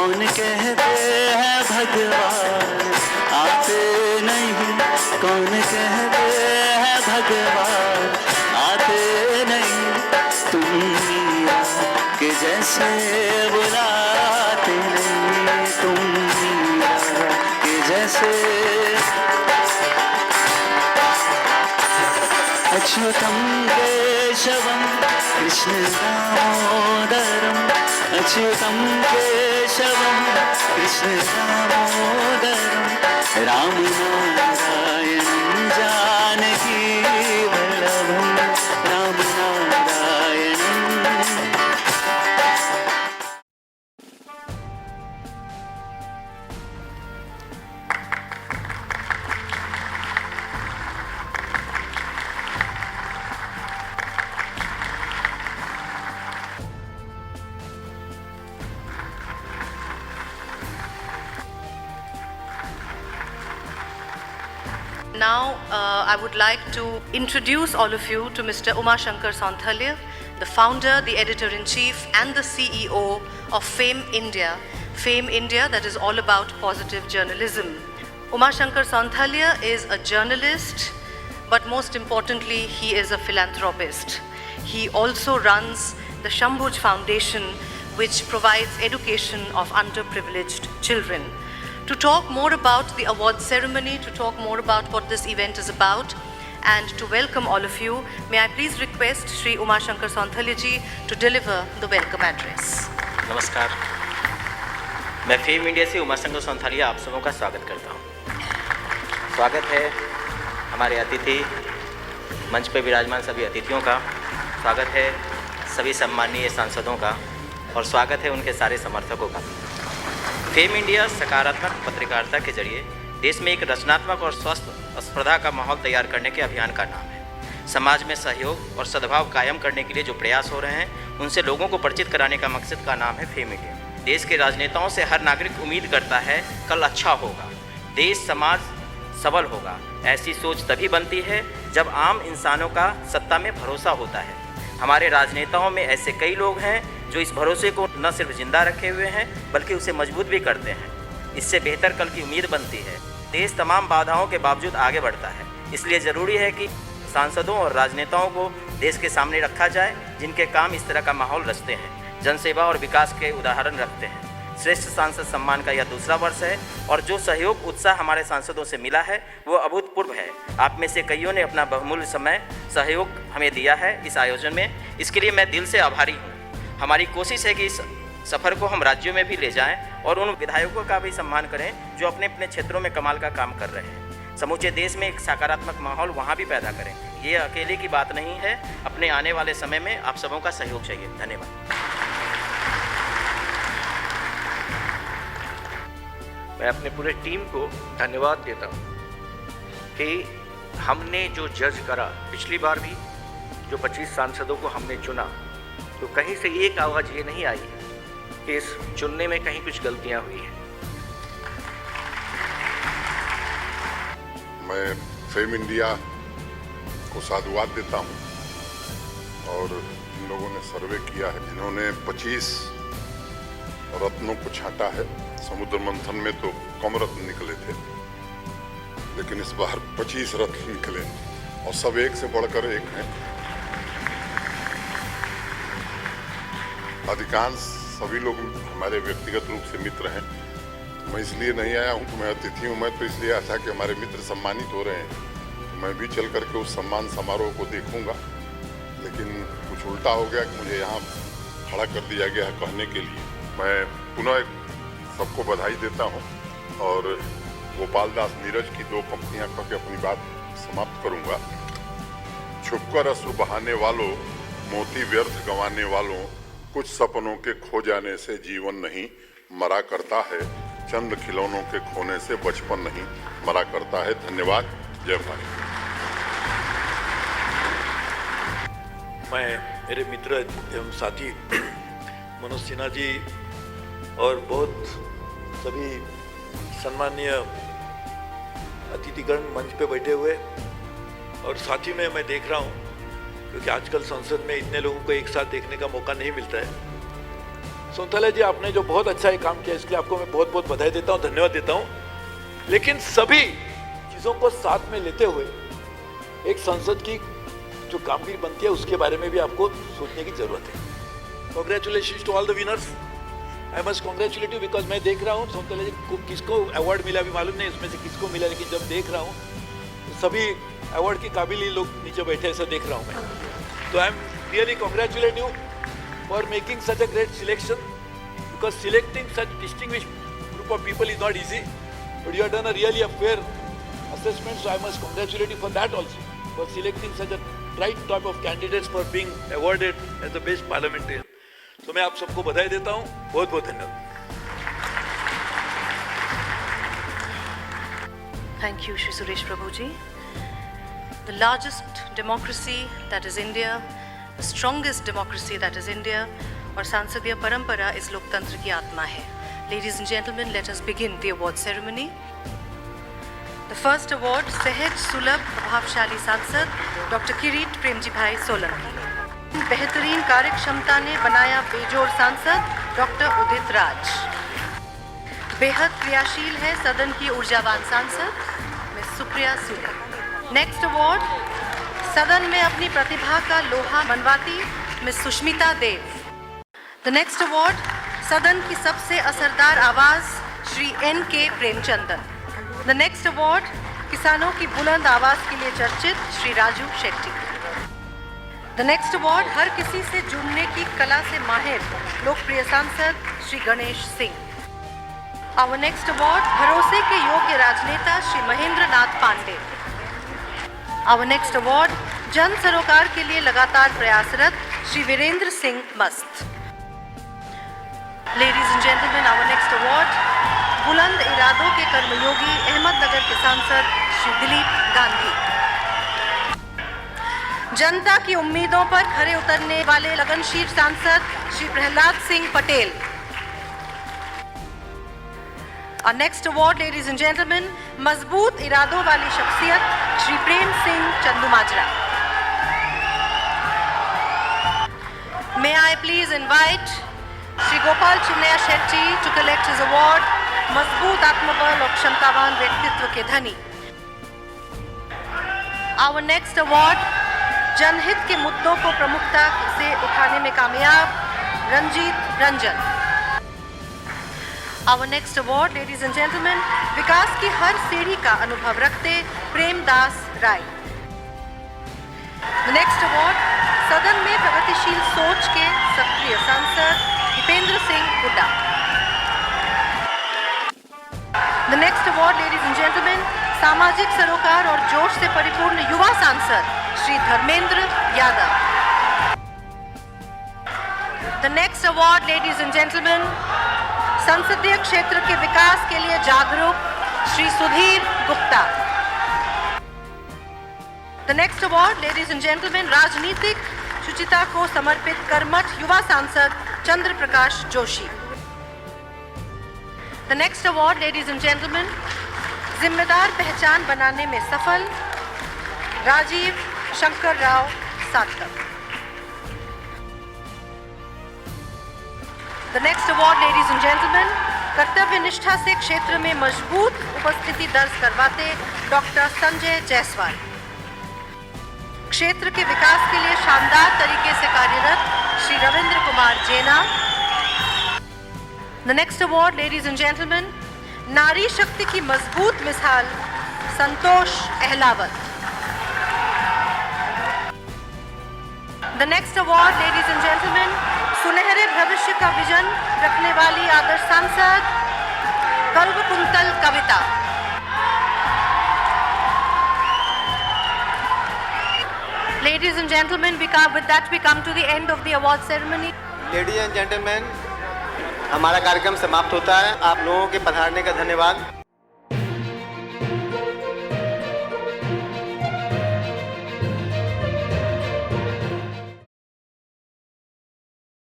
कौन कहते हैं भगवान आते नहीं, कौन कहते हैं भगवान आते नहीं, तुम मीरा के जैसे बुलाते नहीं, तुम मीरा के जैसे। अच्युतम केशवम कृष्ण दामोदरम, अच्युतम केशवम कृष्ण दामोदरम, राम नारायणं जानकी वल्लभम, राम नारायणं। Now, I would like to introduce all of you to Mr. Umashankar Sonthalia, the founder, the editor-in-chief and the CEO of FAME India. FAME India, that is all about positive journalism. Umashankar Sonthalia is a journalist, but most importantly, he is a philanthropist. He also runs the Shambhuj Foundation, which provides education of underprivileged children. To talk more about the award ceremony, to talk more about what this event is about, and to welcome all of you, may I please request Shri Umashankar Sonthalia ji to deliver the welcome address. नमस्कार, मैं fame India से उमाशंकर सोंथालिया आप सबों का स्वागत करता हूँ। स्वागत है हमारे अतिथि, मंच पर विराजमान सभी अतिथियों का, स्वागत है सभी सम्माननीय सांसदों का और स्वागत है उनके सारे समर्थकों का। फेम इंडिया सकारात्मक पत्रकारिता के जरिए देश में एक रचनात्मक और स्वस्थ स्पर्धा का माहौल तैयार करने के अभियान का नाम है। समाज में सहयोग और सद्भाव कायम करने के लिए जो प्रयास हो रहे हैं, उनसे लोगों को परिचित कराने का मकसद का नाम है फेम इंडिया। देश के राजनेताओं से हर नागरिक उम्मीद करता है कल अच्छा होगा, देश समाज सबल होगा। ऐसी सोच तभी बनती है जब आम इंसानों का सत्ता में भरोसा होता है। हमारे राजनेताओं में ऐसे कई लोग हैं जो इस भरोसे को न सिर्फ जिंदा रखे हुए हैं बल्कि उसे मजबूत भी करते हैं। इससे बेहतर कल की उम्मीद बनती है। देश तमाम बाधाओं के बावजूद आगे बढ़ता है, इसलिए ज़रूरी है कि सांसदों और राजनेताओं को देश के सामने रखा जाए जिनके काम इस तरह का माहौल रचते हैं, जनसेवा और विकास के उदाहरण रखते हैं। श्रेष्ठ सांसद सम्मान का यह दूसरा वर्ष है और जो सहयोग उत्साह हमारे सांसदों से मिला है वो अभूतपूर्व है। आप में से कईयों ने अपना बहुमूल्य समय सहयोग हमें दिया है इस आयोजन में, इसके लिए मैं दिल से आभारी हूँ। हमारी कोशिश है कि इस सफ़र को हम राज्यों में भी ले जाएं और उन विधायकों का भी सम्मान करें जो अपने अपने क्षेत्रों में कमाल का काम कर रहे हैं। समूचे देश में एक सकारात्मक माहौल वहाँ भी पैदा करें। ये अकेले की बात नहीं है, अपने आने वाले समय में आप सबों का सहयोग चाहिए। धन्यवाद। मैं अपने पूरे टीम को धन्यवाद देता हूँ कि हमने जो जज करा, पिछली बार भी जो 25 सांसदों को हमने चुना, तो कहीं से एक आवाज़ ये नहीं आई कि इस चुनने में कहीं कुछ गलतियाँ हुई हैं। मैं फेम इंडिया को साधुवाद देता हूँ और इन लोगों ने सर्वे किया है, जिन्होंने 25 रत्नों को छांटा है। समुद्र मंथन में तो कम रत्न निकले थे, लेकिन इस बार 25 रत्न निकले और सब एक से बढ़कर एक हैं। अधिकांश सभी लोग हमारे व्यक्तिगत रूप से मित्र हैं। मैं इसलिए नहीं आया हूँ कि मैं अतिथि हूँ, मैं तो इसलिए आया था कि हमारे मित्र सम्मानित हो रहे हैं, तो मैं भी चल करके उस सम्मान समारोह को देखूंगा। लेकिन कुछ उल्टा हो गया कि मुझे यहाँ खड़ा कर दिया गया है कहने के लिए। मैं पुनः सबको बधाई देता हूँ और गोपाल दास नीरज की 2 पंक्तियाँ कह के अपनी बात समाप्त करूँगा। छुपकर अश्रु बहाने वालों, मोती व्यर्थ गंवाने वालों, कुछ सपनों के खो जाने से जीवन नहीं मरा करता है, चंद खिलौनों के खोने से बचपन नहीं मरा करता है। धन्यवाद। जय भारत। मैं मेरे मित्र एवं साथी मनोज सिन्हा जी और बहुत सभी सम्मानीय अतिथिगण मंच पे बैठे हुए और साथ ही में मैं देख रहा हूँ, क्योंकि आजकल संसद में इतने लोगों को एक साथ देखने का मौका नहीं मिलता है, सोंथालिया जी, आपने जो बहुत अच्छा ये काम किया, इसके लिए आपको मैं बहुत बहुत बधाई देता हूँ, धन्यवाद देता हूँ। लेकिन सभी चीज़ों को साथ में लेते हुए एक संसद की जो कामगिरी बनती है उसके बारे में भी आपको सोचने की जरूरत है। Congratulation to all the winners. I must congratulate you because मैं देख रहा हूँ सोंथालिया जी को किसको अवार्ड मिला अभी मालूम नहीं उसमें से किसको मिला, लेकिन जब देख रहा हूँ तो सभी अवार्ड के काबिल ही लोग नीचे बैठे ऐसा देख रहा हूँ मैं। तो I am really congratulate you for making such a great selection, because selecting such distinguished group of people is not easy, but you have done a really a fair assessment, so I must congratulate you for that also, for selecting such a right type of candidates for being awarded as the best parliamentarian. So मैं आप सबको बधाई देता हूँ, बहुत बहुत धन्यवाद। Thank you, Shri Suresh Prabhuji. The largest democracy that is India, the strongest democracy that is India, और सांसदीय परंपरा इस लोकतंत्र की आत्मा है। Ladies and gentlemen, let us begin the award ceremony. The first award, सहज सुलभ प्रभावशाली सांसद डॉक्टर किरीट प्रेमजी भाई सोलंकी। बेहतरीन कार्यक्षमता ने बनाया बेजोड़ सांसद डॉक्टर उदित राज। बेहद क्रियाशील है सदन की ऊर्जावान सांसद miss Supriya Sule. Next award, सदन में अपनी प्रतिभा का लोहा मनवाती miss Sushmita Dev. The next award, सदन की सबसे असरदार आवाज Shri N.K. Premachandran. The next award, किसानों की बुलंद आवाज के लिए चर्चित Shri Raju Shetti. The next award, हर किसी से जुड़ने की कला से माहिर लोकप्रिय सांसद Shri Ganesh Singh. Our next award, भरोसे के योग्य राजनेता Shri Mahendra Nath Pandey. Our next award, जन सरोकार के लिए लगातार प्रयासरत श्री वीरेंद्र सिंह मस्त। Ladies and gentleman, our next award, बुलंद इरादों के कर्मयोगी अहमदनगर के सांसद श्री दिलीप गांधी। जनता की उम्मीदों पर खरे उतरने वाले लगनशील सांसद Shri Prahlad Singh Patel. Our next award, ladies and gentlemen, मजबूत इरादों वाली शख्सियत Shri Prem Singh Chandumajra. May I please invite Shri Gopal Chinnaiah Shetty to collect his award, मजबूत आत्मबल और क्षमतावान व्यक्तित्व के धनी। Our next award, जनहित के मुद्दों को प्रमुखता से उठाने में कामयाब Ranjit Ranjan. Our next award, ladies and gentlemen, विकास की हर सीढ़ी का अनुभव रखते प्रेमदास राय। The next award, सदन में प्रगतिशील सोच के सक्रिय सांसद Dipendra Singh Hooda. The next award, ladies and gentlemen, सामाजिक सरोकार और जोश से परिपूर्ण युवा सांसद Shri Dharmendra Yadav. The next award, ladies and gentlemen, संसदीय क्षेत्र के विकास के लिए जागरूक Shri Sudhir Gupta. The next award, ladies and gentlemen, राजनीतिक शुचिता को समर्पित कर्मठ युवा सांसद चंद्र Prakash Joshi. The next award, ladies and gentlemen, जिम्मेदार पहचान बनाने में सफल राजीव शंकर राव सार्थक। The next award, ladies and gentlemen, कर्तव्य निष्ठा से क्षेत्र में मजबूत उपस्थिति दर्ज करवाते डॉक्टर संजय जायसवाल। क्षेत्र के विकास के लिए शानदार तरीके से कार्यरत श्री रविंद्र कुमार जेना। The next award, ladies and gentlemen, नारी शक्ति की मजबूत मिसाल Santosh Ahlawat. The next award, ladies and gentlemen, सुनहरे भविष्य का विजन रखने वाली आदर्श सांसद कल्वकुंतल कविता। Ladies and gentlemen, with that we come to the end of the award ceremony. Ladies and gentleman, हमारा कार्यक्रम समाप्त होता है। आप लोगों के पधारने का धन्यवाद।